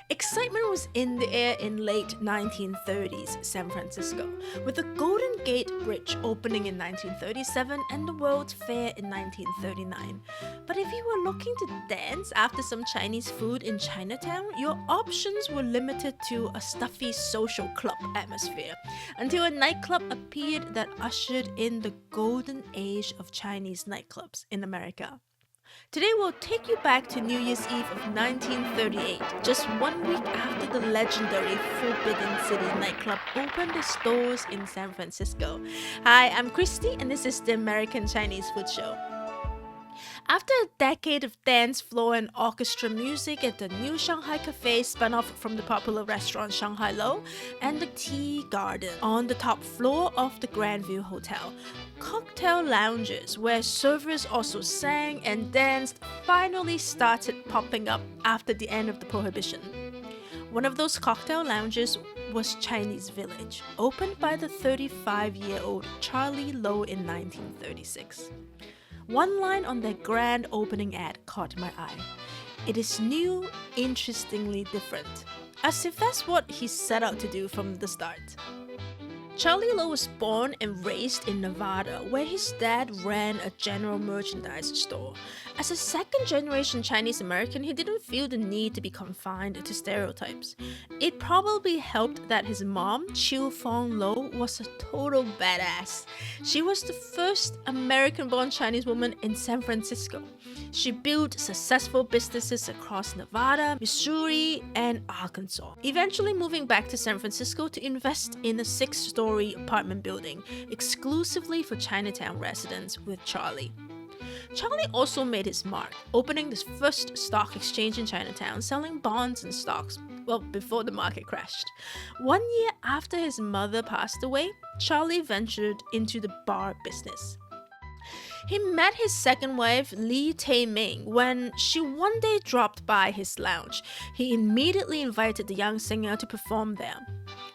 Excitement was in the air in late 1930s San Francisco, with the Golden Gate Bridge opening in 1937 and the World's Fair in 1939. But if you were looking to dance after some Chinese food in Chinatown, your options were limited to a stuffy social club atmosphere, until a nightclub appeared that ushered in the golden age of Chinese nightclubs in America. Today we'll take you back to New Year's Eve of 1938, just 1 week after the legendary Forbidden City nightclub opened its doors in San Francisco. Hi, I'm Christy and this is the American Chinese Food Show. After a decade of dance floor and orchestra music at the new Shanghai Cafe spun off from the popular restaurant Shanghai Lo and the Tea Garden on the top floor of the Grandview Hotel, cocktail lounges where servers also sang and danced finally started popping up after the end of the prohibition. One of those cocktail lounges was Chinese Village, opened by the 35-year-old Charlie Lo in 1936. One line on their grand opening ad caught my eye. It is new, interestingly different, as if that's what he set out to do from the start. Charlie Lo was born and raised in Nevada, where his dad ran a general merchandise store. As a second-generation Chinese American, he didn't feel the need to be confined to stereotypes. It probably helped that his mom, Chiu Fong Lo, was a total badass. She was the first American-born Chinese woman in San Francisco. She built successful businesses across Nevada, Missouri, and Arkansas, eventually moving back to San Francisco to invest in a 6-story apartment building exclusively for Chinatown residents with Charlie. Charlie also made his mark, opening the first stock exchange in Chinatown, selling bonds and stocks, well, before the market crashed. 1 year after his mother passed away, Charlie ventured into the bar business. He met his second wife, Lee Tae-ming, when she one day dropped by his lounge. He immediately invited the young singer to perform there.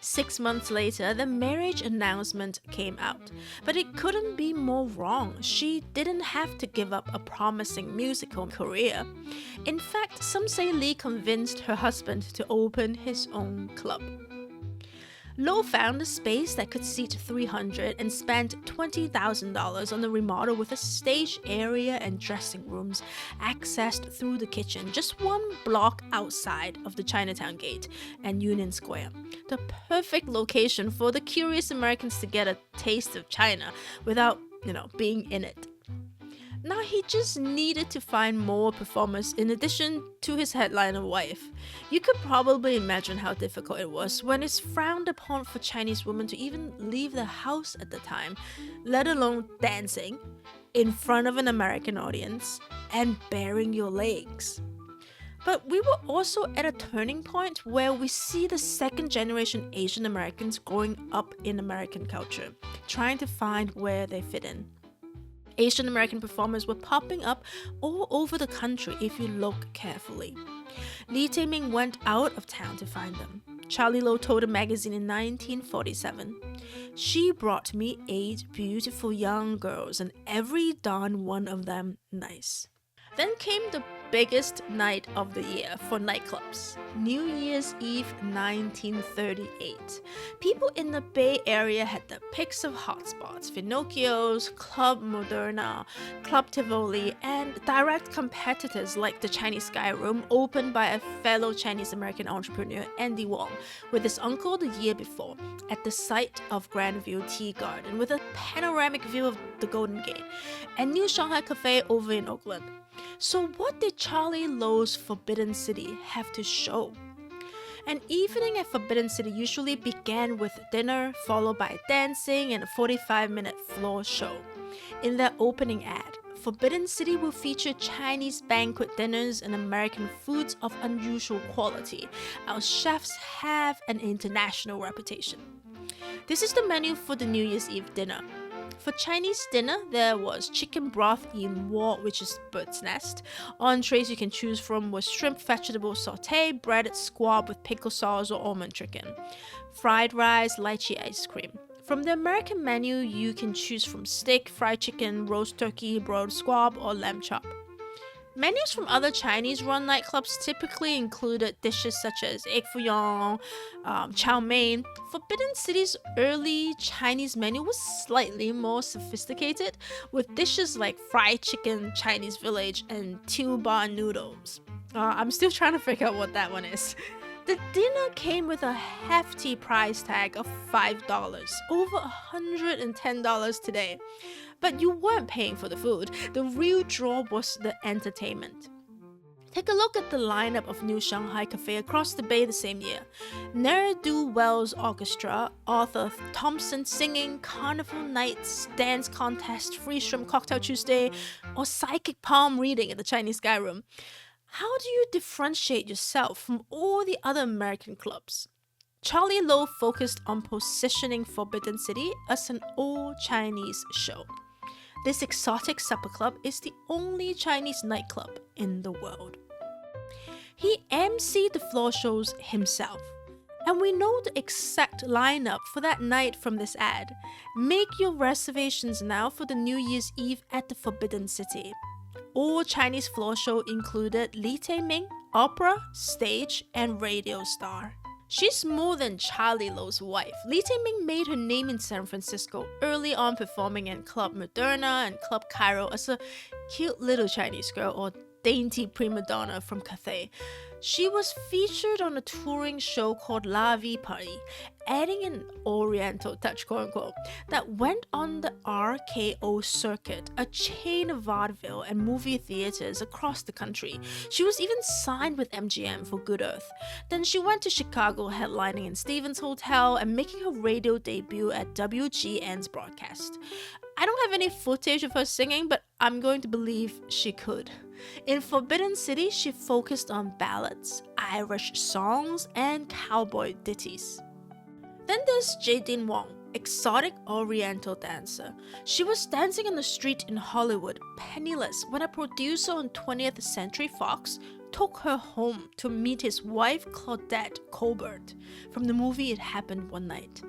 6 months later, the marriage announcement came out. But it couldn't be more wrong. She didn't have to give up a promising musical career. In fact, some say Lee convinced her husband to open his own club. Lo found a space that could seat 300 and spent $20,000 on the remodel with a stage area and dressing rooms accessed through the kitchen, just 1 block outside of the Chinatown Gate and Union Square. The perfect location for the curious Americans to get a taste of China without, being in it. Now he just needed to find more performers in addition to his headliner wife. You could probably imagine how difficult it was when it's frowned upon for Chinese women to even leave the house at the time, let alone dancing in front of an American audience and baring your legs. But we were also at a turning point where we see the second-generation Asian Americans growing up in American culture, trying to find where they fit in. Asian American performers were popping up all over the country if you look carefully. Lee Tae-ming went out of town to find them. Charlie Lo told a magazine in 1947, "She brought me 8 beautiful young girls and every darn one of them nice." Then came the biggest night of the year for nightclubs, New Year's Eve 1938. People in the Bay Area had the picks of hotspots: Finocchio's, Club Moderna, Club Tivoli, and direct competitors like the Chinese Sky Room, opened by a fellow Chinese-American entrepreneur, Andy Wong, with his uncle the year before, at the site of Grandview Tea Garden with a panoramic view of the Golden Gate, and New Shanghai Cafe over in Oakland. So what did Charlie Lo's Forbidden City have to show? An evening at Forbidden City usually began with dinner, followed by dancing and a 45-minute floor show. In their opening ad, Forbidden City will feature Chinese banquet dinners and American foods of unusual quality. Our chefs have an international reputation. This is the menu for the New Year's Eve dinner. For Chinese dinner, there was chicken broth yin wo, which is bird's nest. Entrees you can choose from was shrimp vegetable sauté, breaded squab with pickle sauce or almond chicken, fried rice, lychee ice cream. From the American menu, you can choose from steak, fried chicken, roast turkey, broiled squab, or lamb chop. Menus from other Chinese-run nightclubs typically included dishes such as egg foo young, chow mein. Forbidden City's early Chinese menu was slightly more sophisticated, with dishes like fried chicken, Chinese village, and tuba noodles. I'm still trying to figure out what that one is. The dinner came with a hefty price tag of $5, over $110 today. But you weren't paying for the food. The real draw was the entertainment. Take a look at the lineup of New Shanghai Cafe across the bay the same year. Ne'er-do-wells orchestra, Arthur Thompson singing, carnival nights, dance contest, free shrimp cocktail Tuesday, or psychic palm reading at the Chinese Sky Room. How do you differentiate yourself from all the other American clubs? Charlie Lo focused on positioning Forbidden City as an all-Chinese show. This exotic supper club is the only Chinese nightclub in the world. He emceed the floor shows himself. And we know the exact lineup for that night from this ad. Make your reservations now for the New Year's Eve at the Forbidden City. All Chinese floor show included Li Taiming, opera, stage, and radio star. She's more than Charlie Lo's wife. Li Taiming made her name in San Francisco early on, performing in Club Moderna and Club Cairo as a cute little Chinese girl or dainty prima donna from Cathay. She was featured on a touring show called La Vie Paris, adding an oriental touch, quote unquote, that went on the RKO circuit, a chain of vaudeville and movie theaters across the country. She was even signed with MGM for Good Earth. Then she went to Chicago, headlining in Stevens Hotel and making her radio debut at WGN's broadcast. I don't have any footage of her singing, but I'm going to believe she could. In Forbidden City, she focused on ballads, Irish songs, and cowboy ditties. Then there's Jadine Wong, exotic oriental dancer. She was dancing on the street in Hollywood, penniless, when a producer on 20th Century Fox took her home to meet his wife Claudette Colbert from the movie It Happened One Night.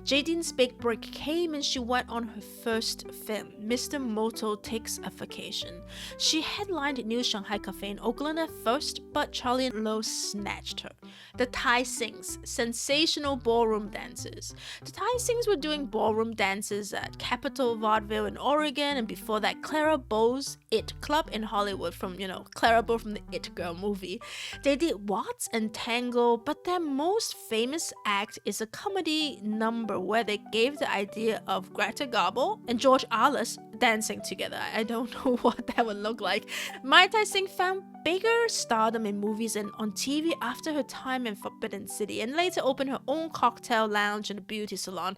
Jadine's big break came and she went on her first film, Mr. Moto Takes a Vacation. She headlined New Shanghai Cafe in Oakland at first, but Charlie Lo snatched her. The Tai Sings, sensational ballroom dancers. The Tai Sings were doing ballroom dances at Capitol Vaudeville in Oregon, and before that, Clara Bow's It Club in Hollywood from, Clara Bow from the It Girl movie. They did waltz and tango, but their most famous act is a comedy number where they gave the idea of Greta Garbo and George Arliss dancing together. I don't know what that would look like. Mai Tai Sing found bigger stardom in movies and on TV after her time in Forbidden City, and later opened her own cocktail lounge and a beauty salon,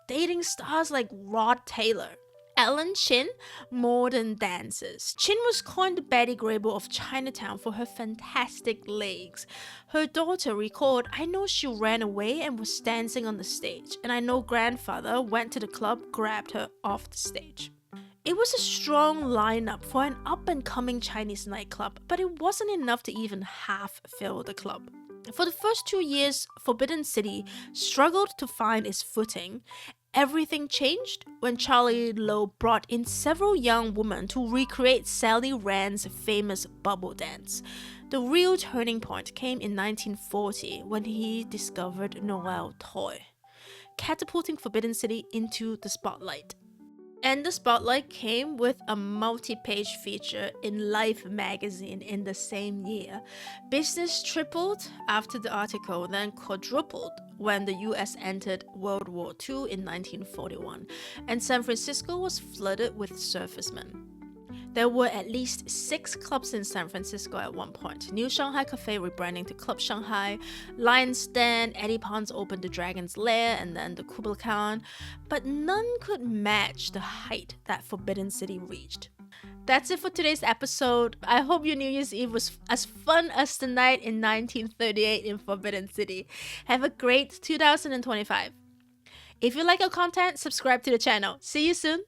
dating stars like Rod Taylor. Ellen Chin, modern dancers. Chin was coined the Betty Grable of Chinatown for her fantastic legs. Her daughter recalled, "I know she ran away and was dancing on the stage, and I know grandfather went to the club, grabbed her off the stage." It was a strong lineup for an up-and-coming Chinese nightclub, but it wasn't enough to even half fill the club. For the first 2 years, Forbidden City struggled to find its footing. Everything changed when Charlie Lo brought in several young women to recreate Sally Rand's famous bubble dance. The real turning point came in 1940 when he discovered Noelle Toy, catapulting Forbidden City into the spotlight. And the spotlight came with a multi-page feature in Life magazine in the same year. Business tripled after the article, then quadrupled when the US entered World War II in 1941, and San Francisco was flooded with servicemen. There were at least 6 clubs in San Francisco at one point. New Shanghai Cafe rebranding to Club Shanghai, Lion's Den, Eddie Pons opened the Dragon's Lair, and then the Kubla Khan, but none could match the height that Forbidden City reached. That's it for today's episode. I hope your New Year's Eve was as fun as the night in 1938 in Forbidden City. Have a great 2025. If you like our content, subscribe to the channel. See you soon!